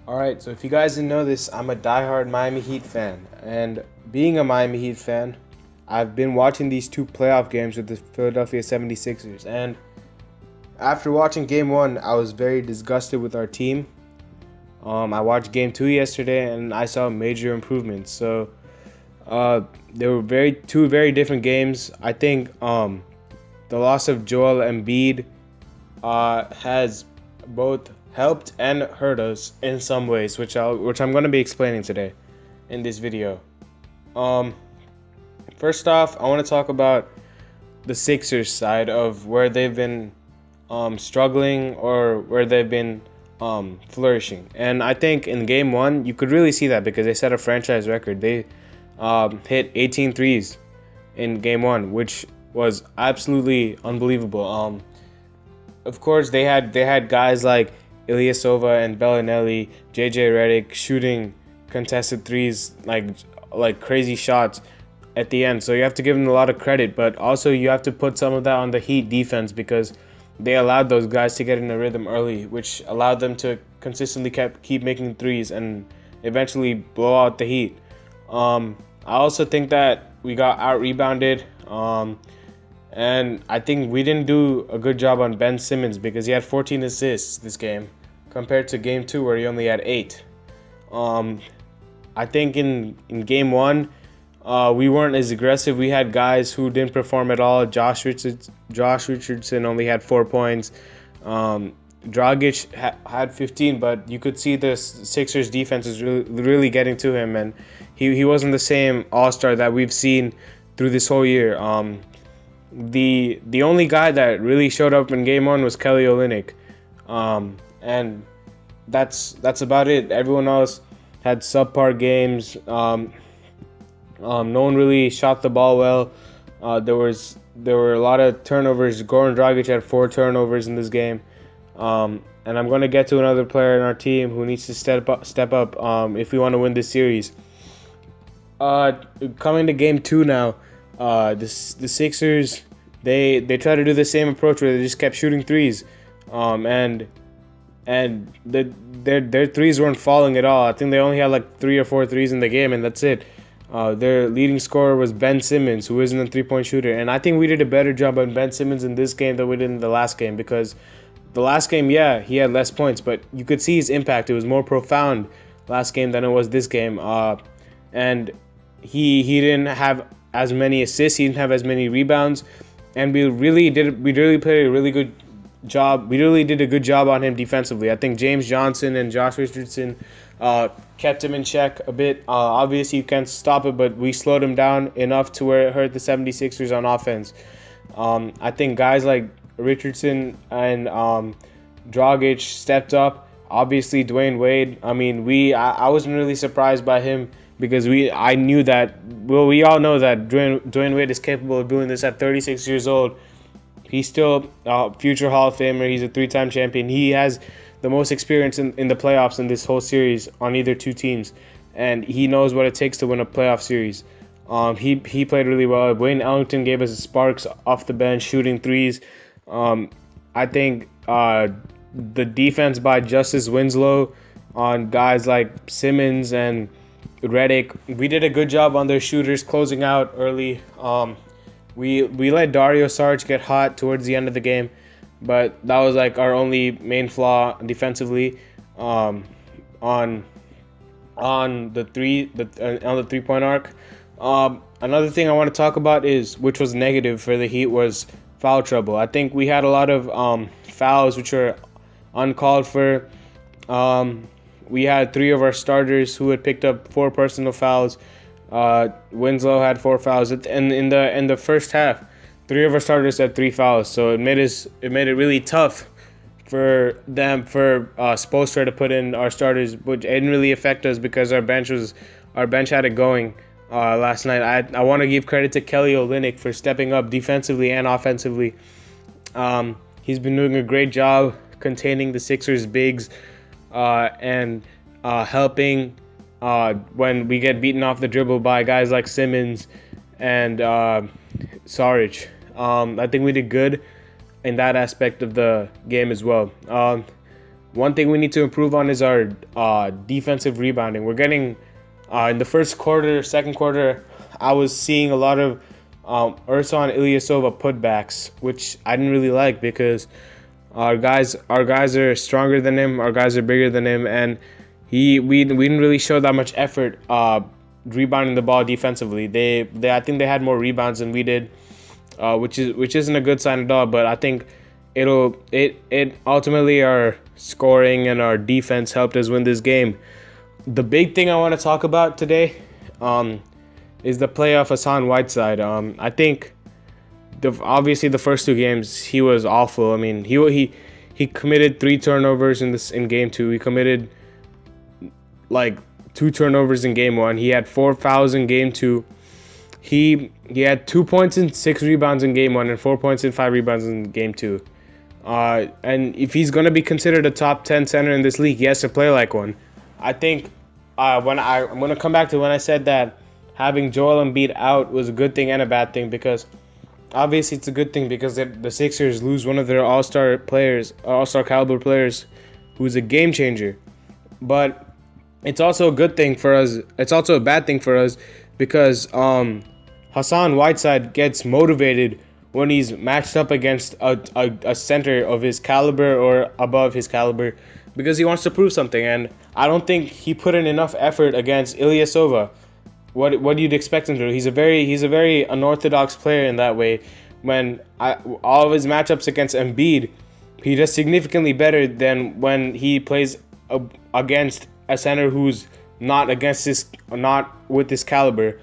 Alright, so if you guys didn't know this, I'm a diehard Miami Heat fan. And being a Miami Heat fan, I've been watching these two playoff games with the Philadelphia 76ers. And after watching game one, I was very disgusted with our team. I watched game two yesterday and I saw major improvements. So they were two very different games. I think the loss of Joel Embiid has both helped and hurt us in some ways, which I'm going to be explaining today in this video. Um, First off, I want to talk about the Sixers side of where they've been struggling or where they've been flourishing. And I think in game one, you could really see that because they set a franchise record. They hit 18 threes in game one, which was absolutely unbelievable. Of course, they had guys like Ilyasova and Bellinelli, JJ Redick shooting contested threes like crazy shots at the end. So you have to give them a lot of credit, but also you have to put some of that on the Heat defense because they allowed those guys to get in a rhythm early, which allowed them to consistently keep making threes and eventually blow out the Heat. I also think that we got out rebounded. And I think we didn't do a good job on Ben Simmons because he had 14 assists this game compared to game two where he only had 8. I think in game one, we weren't as aggressive. We had guys who didn't perform at all. Josh Richardson only had 4 points. Dragic had 15, but you could see the Sixers defense is really getting to him, and he wasn't the same all-star that we've seen through this whole year. The only guy that really showed up in game one was Kelly Olynyk, and that's about it. Everyone else had subpar games. No one really shot the ball well. There were a lot of turnovers. Goran Dragic had 4 turnovers in this game, and I'm going to get to another player in our team who needs to step up if we want to win this series. Coming to game two now, the Sixers they try to do the same approach where they just kept shooting threes, and their threes weren't falling at all. I think they only had like 3 or 4 threes in the game, and that's it. Their leading scorer was Ben Simmons, who isn't a three-point shooter, and I think we did a better job on Ben Simmons in this game than we did in the last game because the last game, yeah, he had less points, but you could see his impact. It was more profound last game than it was this game, and he didn't have as many assists, he didn't have as many rebounds, and we really played a really good job. We really did a good job on him defensively. I think James Johnson and Josh Richardson kept him in check a bit. Obviously, you can't stop it, but we slowed him down enough to where it hurt the 76ers on offense. I think guys like Richardson and Dragic stepped up. Obviously, Dwayne Wade. I mean, I wasn't really surprised by him because we all know that Dwayne Wade is capable of doing this at 36 years old. He's still a future Hall of Famer. He's a 3-time champion. He has the most experience in the playoffs in this whole series on either two teams, and he knows what it takes to win a playoff series. He played really well. Wayne Ellington gave us sparks off the bench, shooting threes. I think the defense by Justice Winslow on guys like Simmons and Redick, we did a good job on their shooters closing out early. We let Dario Saric get hot towards the end of the game, but that was like our only main flaw defensively. On the 3-point arc. Another thing I want to talk about which was negative for the Heat, was foul trouble. I think we had a lot of fouls which were uncalled for. We had 3 of our starters who had picked up 4 personal fouls. Winslow had 4 fouls, and in the first half, 3 of our starters had 3 fouls. So it made it really tough for Spoelstra to put in our starters, which didn't really affect us because our bench had it going last night. I want to give credit to Kelly Olynyk for stepping up defensively and offensively. He's been doing a great job containing the Sixers bigs and helping when we get beaten off the dribble by guys like Simmons and Saric. I think we did good in that aspect of the game as well. one thing we need to improve on is our defensive rebounding. We're getting in the first quarter, second quarter, I was seeing a lot of Ersan Ilyasova putbacks, which I didn't really like because our guys are stronger than him, our guys are bigger than him, and we didn't really show that much effort rebounding the ball defensively. They I think they had more rebounds than we did, which isn't a good sign at all. But I think it ultimately our scoring and our defense helped us win this game. The big thing I want to talk about today is the play of Hassan Whiteside. I think obviously the first two games he was awful. I mean, he committed 3 turnovers in game 2. He committed like 2 turnovers in game 1. He had 4 fouls in game 2. He had 2 points and 6 rebounds in game 1 and 4 points and 5 rebounds in game 2. And if he's going to be considered a top 10 center in this league, he has to play like one. I think I'm going to come back to when I said that having Joel Embiid out was a good thing and a bad thing, because obviously it's a good thing because the Sixers lose one of their all-star caliber players who's a game changer. But it's also a good thing for us. It's also a bad thing for us because Hassan Whiteside gets motivated when he's matched up against a center of his caliber or above his caliber, because he wants to prove something. And I don't think he put in enough effort against Ilyasova. What you'd expect him to do. He's a very unorthodox player in that way. When all of his matchups against Embiid, he does significantly better than when he plays against a center who's not with his caliber.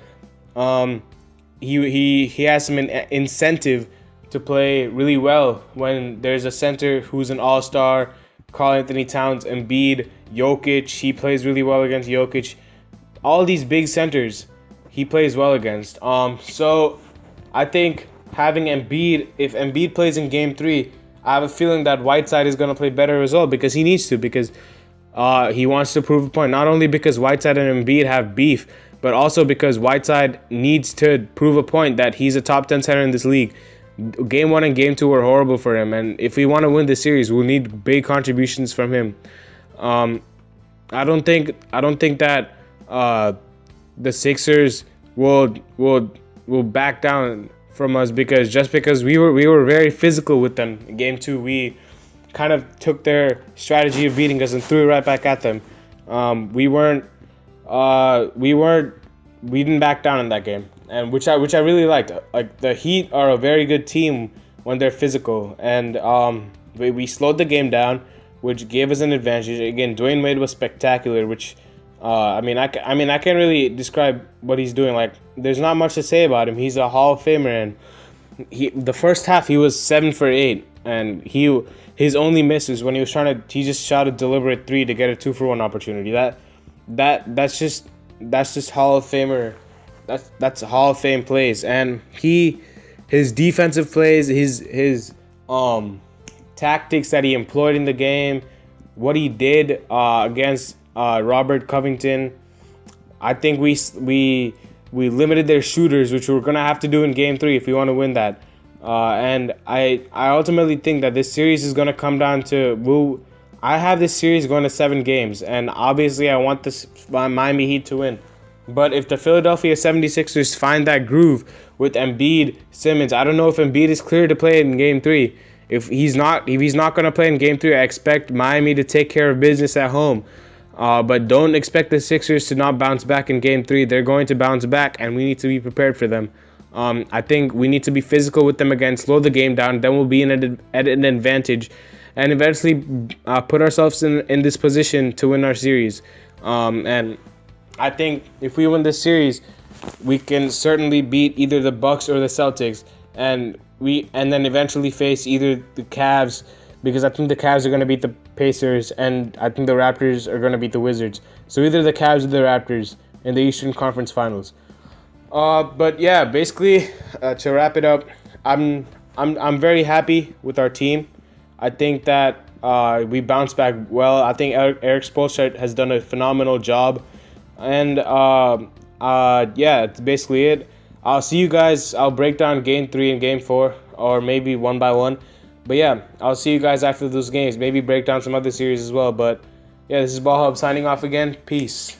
He has some incentive to play really well when there's a center who's an all-star. Karl-Anthony Towns, Embiid, Jokic. He plays really well against Jokic. All these big centers he plays well against. So I think having Embiid, if Embiid plays in game 3, I have a feeling that Whiteside is going to play better as well, because he needs to, because he wants to prove a point. Not only because Whiteside and Embiid have beef, but also because Whiteside needs to prove a point that he's a top 10 center in this league. Game 1 and game 2 were horrible for him, and if we want to win this series, we'll need big contributions from him. I don't think that the Sixers will back down from us, because we were very physical with them in game 2. We kind of took their strategy of beating us and threw it right back at them. We didn't back down in that game, and which I really liked. Like, the Heat are a very good team when they're physical, and we slowed the game down, which gave us an advantage. Again, Dwayne Wade was spectacular, which I can't really describe what he's doing. Like, there's not much to say about him. He's a Hall of Famer, and the first half he was 7 for 8, and his only miss is when he just shot a deliberate 3 to get a 2-for-1 opportunity. That's just Hall of Famer. That's Hall of Fame plays. And his defensive plays, his tactics that he employed in the game, what he did against Robert Covington. I think we limited their shooters, which we're gonna have to do in game 3 if we want to win that. And I ultimately think that this series is gonna come down to I have this series going to 7 games, and obviously I want this Miami Heat to win. But if the Philadelphia 76ers find that groove with Embiid, Simmons, I don't know if Embiid is clear to play in game 3. If he's not going to play in game 3, I expect Miami to take care of business at home. But don't expect the Sixers to not bounce back in game 3. They're going to bounce back, and we need to be prepared for them. I think we need to be physical with them again, slow the game down, then we'll be at an advantage, and eventually put ourselves in this position to win our series. And I think if we win this series, we can certainly beat either the Bucks or the Celtics, and then eventually face either the Cavs, because I think the Cavs are going to beat the Pacers, and I think the Raptors are going to beat the Wizards. So either the Cavs or the Raptors in the Eastern Conference Finals. But yeah, basically to wrap it up, I'm very happy with our team. I think that we bounced back well. I think Eric Spoelstra has done a phenomenal job. And yeah, that's basically it. I'll see you guys. I'll break down game 3 and game 4, or maybe one by one. But yeah, I'll see you guys after those games. Maybe break down some other series as well. But yeah, this is Ball Hub signing off again. Peace.